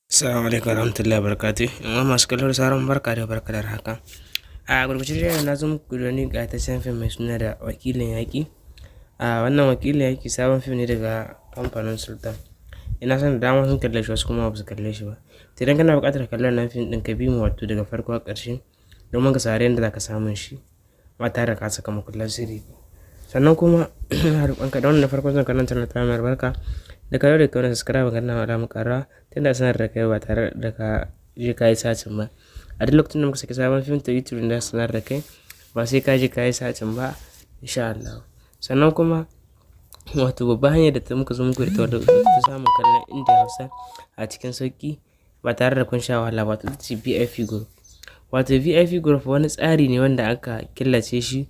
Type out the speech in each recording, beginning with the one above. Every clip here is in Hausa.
Assalamu alaikum warahmatullahi wabarakatuh. Yan masu kallon sauran barka da haka. A gurguje dai na zo muku da wani ƙayataccen fim mai suna da Wakilin Yaƙi. Wannan Wakilin Yaƙi sabon fim ne daga kamfanin Sultan. Ina son da dama sun kalle shi wasu kuma ba su kalle shi ba. To idan kana buƙatar kallon nan fim ɗin ka bi mu wato daga farko a ƙarshe domin ka sare yadda za ka samun shi ba tare da ka saka makullan sirri ba. Sannan kuma ina roƙonka da wannan na farko zan karanta na ta mai barka da ka da ka wani subscribe ga nan alamu ƙara tunda sanar da kai ba tare da ka je ka yi sacin ba. A duk lokacin da muka saki sabon fim ta YouTube da sanar da kai ba sai ka je ka yi sacin ba insha Allah. Sannan kuma wato babban hanyar da ta muka zo muku da ta samun kallon Indiya Hausa a cikin sauƙi ba tare da kun sha wahala ba, wato VIP Group. Wato VIP Group wani tsari ne wanda aka killace shi,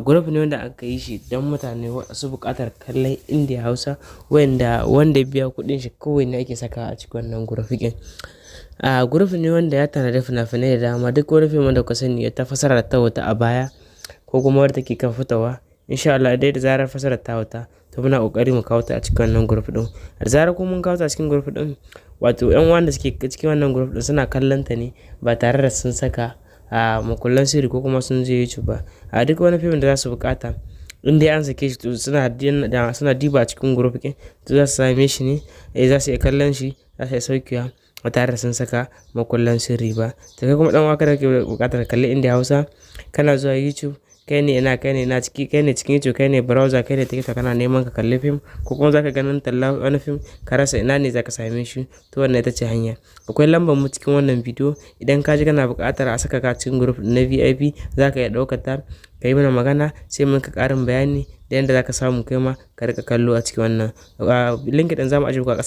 group ne wanda aka yi shi don mutane wasu buƙatar kallon Indiya Hausa wanda biya kuɗin shi kawai ne ake saka a cikin wannan group ɗin. Group ne wanda ya tanadi fina-finai da dama, duk wani fim wanda ka sani ya ta fasara ta wuta a baya ko kuma wadda take kan fitowa insha Allah dai da zarar fasarar ta wuta to muna kokari mu kawo ta a cikin wannan group din. Da zarar kuma mun kawo ta a cikin group din wato ƴan wanda suke cikin wannan group din suna kallon ta ne ba tare da sun saka makullan sirri ko kuma sun je YouTube ba. Duk wani fim da za su bukata in dai an sake shi to suna diba cikin group din to za su same shi ne, za su iya kallon shi, za su iya saukewa ba tare da sun saka makullan sirri ba. To kai kuma dan waka da ke bukatar kalli Indiya Hausa kana zuwa YouTube, kai ne cikin YouTube, kai ne browser, kai ne TikTok kana neman ka kalli fim ko kuma zaka ganin talla wani fim ka rasa ina ne zaka same shi, to wannan ita ce hanya. Akwai lambar mu cikin wannan bidiyo, idan ka ji kana buƙatar a saka ka cikin group na VIP zaka iya ɗaukar ta ka yi mana magana sai mun ka ƙarin bayani da yadda zaka samu kai ma ka rika kallo a cikin wannan link din zamu ajiye ku a ƙasa.